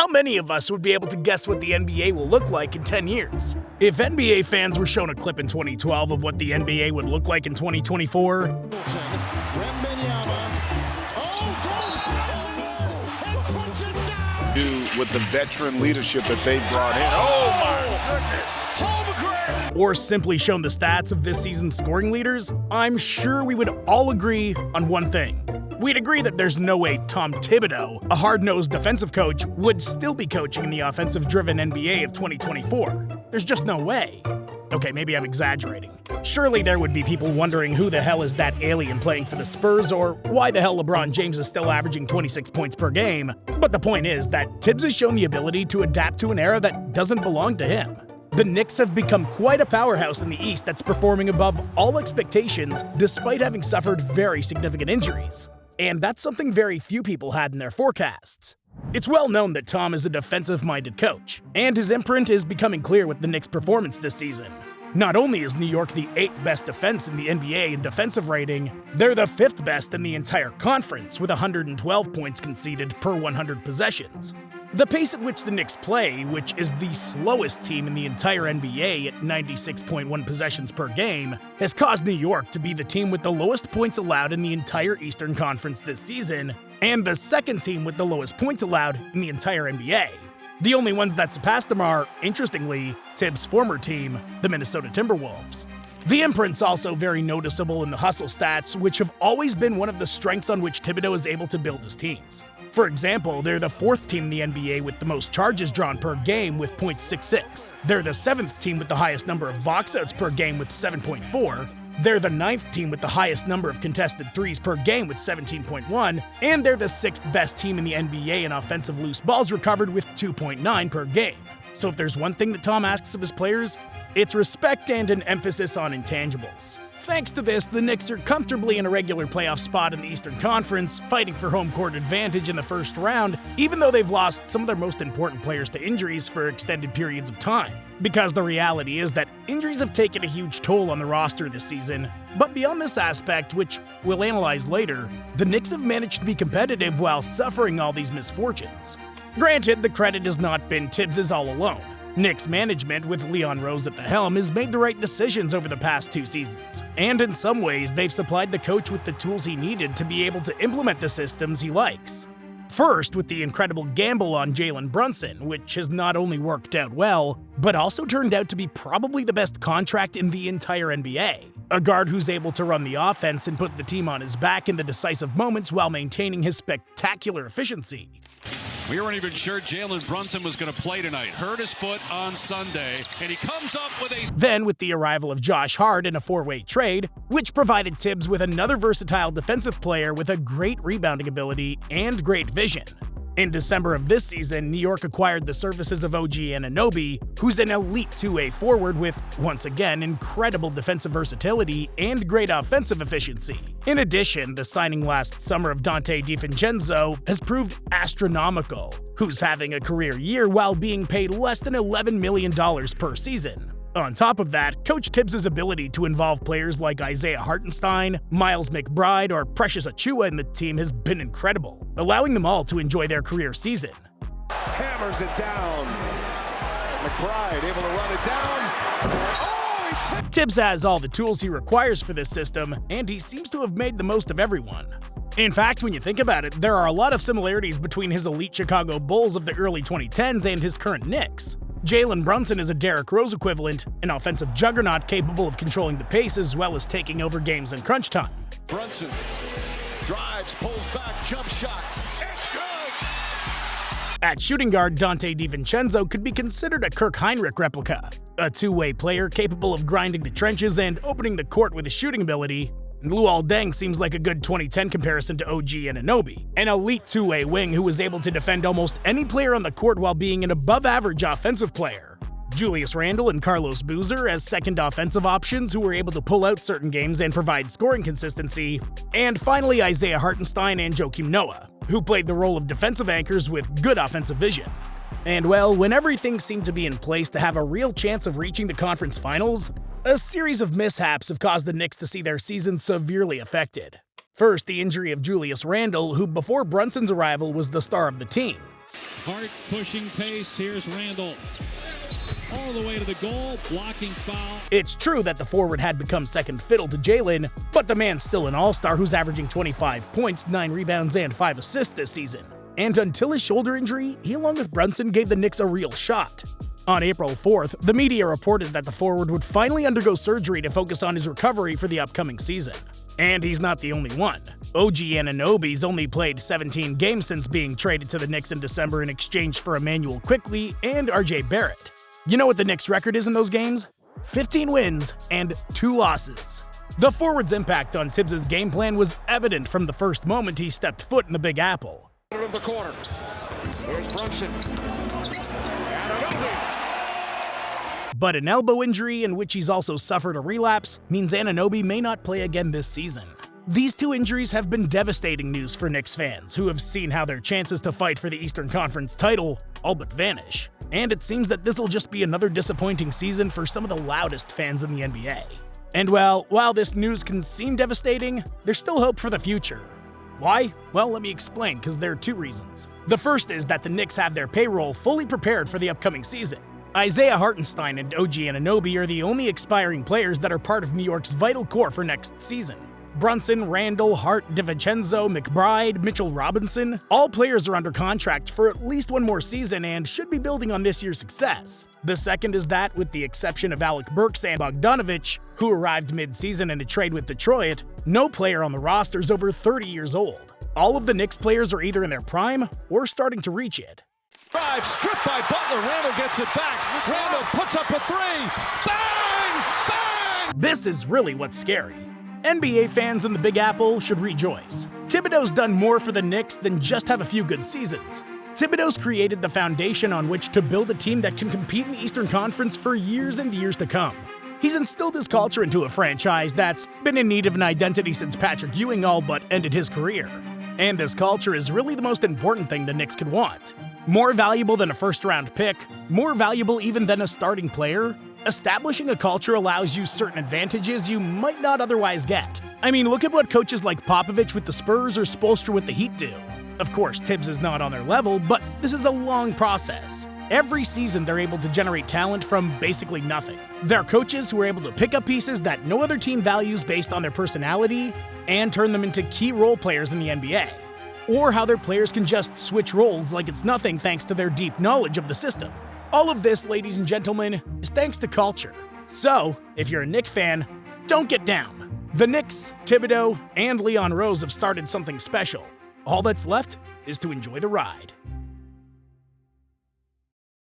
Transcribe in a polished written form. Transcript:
How many of us would be able to guess what the NBA will look like in 10 years? If NBA fans were shown a clip in 2012 of what the NBA would look like in 2024, with the veteran leadership that they brought in. Oh my goodness! Or simply shown the stats of this season's scoring leaders, I'm sure we would all agree on one thing. We'd agree that there's no way Tom Thibodeau, a hard-nosed defensive coach, would still be coaching in the offensive-driven NBA of 2024. There's just no way. Okay, maybe I'm exaggerating. Surely there would be people wondering who the hell is that alien playing for the Spurs, or why the hell LeBron James is still averaging 26 points per game. But the point is that Thibs has shown the ability to adapt to an era that doesn't belong to him. The Knicks have become quite a powerhouse in the East that's performing above all expectations despite having suffered very significant injuries. And that's something very few people had in their forecasts. It's well known that Tom is a defensive-minded coach, and his imprint is becoming clear with the Knicks' performance this season. Not only is New York the 8th best defense in the NBA in defensive rating, they're the 5th best in the entire conference with 112 points conceded per 100 possessions. The pace at which the Knicks play, which is the slowest team in the entire NBA at 96.1 possessions per game, has caused New York to be the team with the lowest points allowed in the entire Eastern Conference this season, and the second team with the lowest points allowed in the entire NBA. The only ones that surpass them are, interestingly, Thibs' former team, the Minnesota Timberwolves. The imprint's also very noticeable in the hustle stats, which have always been one of the strengths on which Thibodeau is able to build his teams. For example, they're the 4th team in the NBA with the most charges drawn per game with .66. They're the 7th team with the highest number of boxouts per game with 7.4. They're the 9th team with the highest number of contested threes per game with 17.1, and they're the 6th best team in the NBA in offensive loose balls recovered with 2.9 per game. So if there's one thing that Tom asks of his players, it's respect and an emphasis on intangibles. Thanks to this, the Knicks are comfortably in a regular playoff spot in the Eastern Conference, fighting for home court advantage in the first round, even though they've lost some of their most important players to injuries for extended periods of time. Because the reality is that injuries have taken a huge toll on the roster this season. But beyond this aspect, which we'll analyze later, the Knicks have managed to be competitive while suffering all these misfortunes. Granted, the credit has not been Thibs' all alone. Knicks management, with Leon Rose at the helm, has made the right decisions over the past 2 seasons. And in some ways, they've supplied the coach with the tools he needed to be able to implement the systems he likes. First, with the incredible gamble on Jalen Brunson, which has not only worked out well, but also turned out to be probably the best contract in the entire NBA. A guard who's able to run the offense and put the team on his back in the decisive moments while maintaining his spectacular efficiency. We weren't even sure Jalen Brunson was going to play tonight. Hurt his foot on Sunday, and he comes up with a... Then with the arrival of Josh Hart in a 4-way trade, which provided Thibs with another versatile defensive player with a great rebounding ability and great vision. In December of this season, New York acquired the services of OG Anunoby, who's an elite 2-way forward with, once again, incredible defensive versatility and great offensive efficiency. In addition, the signing last summer of Donte DiVincenzo has proved astronomical, who's having a career year while being paid less than $11 million per season. On top of that, Coach Thibs' ability to involve players like Isaiah Hartenstein, Miles McBride, or Precious Achiuwa in the team has been incredible, allowing them all to enjoy their career season. Hammers it down. McBride able to run it down. Thibs has all the tools he requires for this system, and he seems to have made the most of everyone. In fact, when you think about it, there are a lot of similarities between his elite Chicago Bulls of the early 2010s and his current Knicks. Jalen Brunson is a Derrick Rose equivalent, an offensive juggernaut capable of controlling the pace as well as taking over games in crunch time. Brunson drives, pulls back, jump shot. It's good! At shooting guard, Donte DiVincenzo could be considered a Kirk Heinrich replica, a 2-way player capable of grinding the trenches and opening the court with his shooting ability. Luol Deng seems like a good 2010 comparison to OG Anunoby, an elite 2-way wing who was able to defend almost any player on the court while being an above-average offensive player. Julius Randle and Carlos Boozer as second offensive options who were able to pull out certain games and provide scoring consistency. And finally, Isaiah Hartenstein and Joakim Noah, who played the role of defensive anchors with good offensive vision. And well, when everything seemed to be in place to have a real chance of reaching the conference finals, a series of mishaps have caused the Knicks to see their season severely affected. First, the injury of Julius Randle, who before Brunson's arrival was the star of the team. Hart pushing pace. Here's Randall. All the way to the goal, blocking foul. It's true that the forward had become second fiddle to Jalen, but the man's still an all-star who's averaging 25 points, 9 rebounds, and 5 assists this season. And until his shoulder injury, he along with Brunson gave the Knicks a real shot. On April 4th, the media reported that the forward would finally undergo surgery to focus on his recovery for the upcoming season. And he's not the only one. OG Anunoby's only played 17 games since being traded to the Knicks in December in exchange for Emmanuel Quickley and RJ Barrett. You know what the Knicks' record is in those games? 15 wins and 2 losses. The forward's impact on Thibs' game plan was evident from the first moment he stepped foot in the Big Apple. Of the corner. Here's Brunson. But an elbow injury in which he's also suffered a relapse means Anunoby may not play again this season. These 2 injuries have been devastating news for Knicks fans, who have seen how their chances to fight for the Eastern Conference title all but vanish. And it seems that this will just be another disappointing season for some of the loudest fans in the NBA. And well, while this news can seem devastating, there's still hope for the future. Why? Well, let me explain, because there are 2 reasons. The first is that the Knicks have their payroll fully prepared for the upcoming season. Isaiah Hartenstein and OG Anunoby are the only expiring players that are part of New York's vital core for next season. Brunson, Randall, Hart, DiVincenzo, McBride, Mitchell Robinson, all players are under contract for at least 1 more season and should be building on this year's success. The second is that, with the exception of Alec Burks and Bogdanovic, who arrived mid-season in a trade with Detroit, no player on the roster is over 30 years old. All of the Knicks players are either in their prime or starting to reach it. Drive, stripped by Butler. Randall gets it back. Randall puts up a 3. Bang! Bang! This is really what's scary. NBA fans in the Big Apple should rejoice. Thibodeau's done more for the Knicks than just have a few good seasons. Thibodeau's created the foundation on which to build a team that can compete in the Eastern Conference for years and years to come. He's instilled his culture into a franchise that's been in need of an identity since Patrick Ewing all but ended his career. And this culture is really the most important thing the Knicks could want. More valuable than a first-round pick, more valuable even than a starting player, establishing a culture allows you certain advantages you might not otherwise get. I mean, look at what coaches like Popovich with the Spurs or Spoelstra with the Heat do. Of course, Thibs is not on their level, but this is a long process. Every season, they're able to generate talent from basically nothing. They're coaches who are able to pick up pieces that no other team values based on their personality and turn them into key role players in the NBA. Or how their players can just switch roles like it's nothing thanks to their deep knowledge of the system. All of this, ladies and gentlemen, is thanks to culture. So, if you're a Knicks fan, don't get down. The Knicks, Thibodeau, and Leon Rose have started something special. All that's left is to enjoy the ride.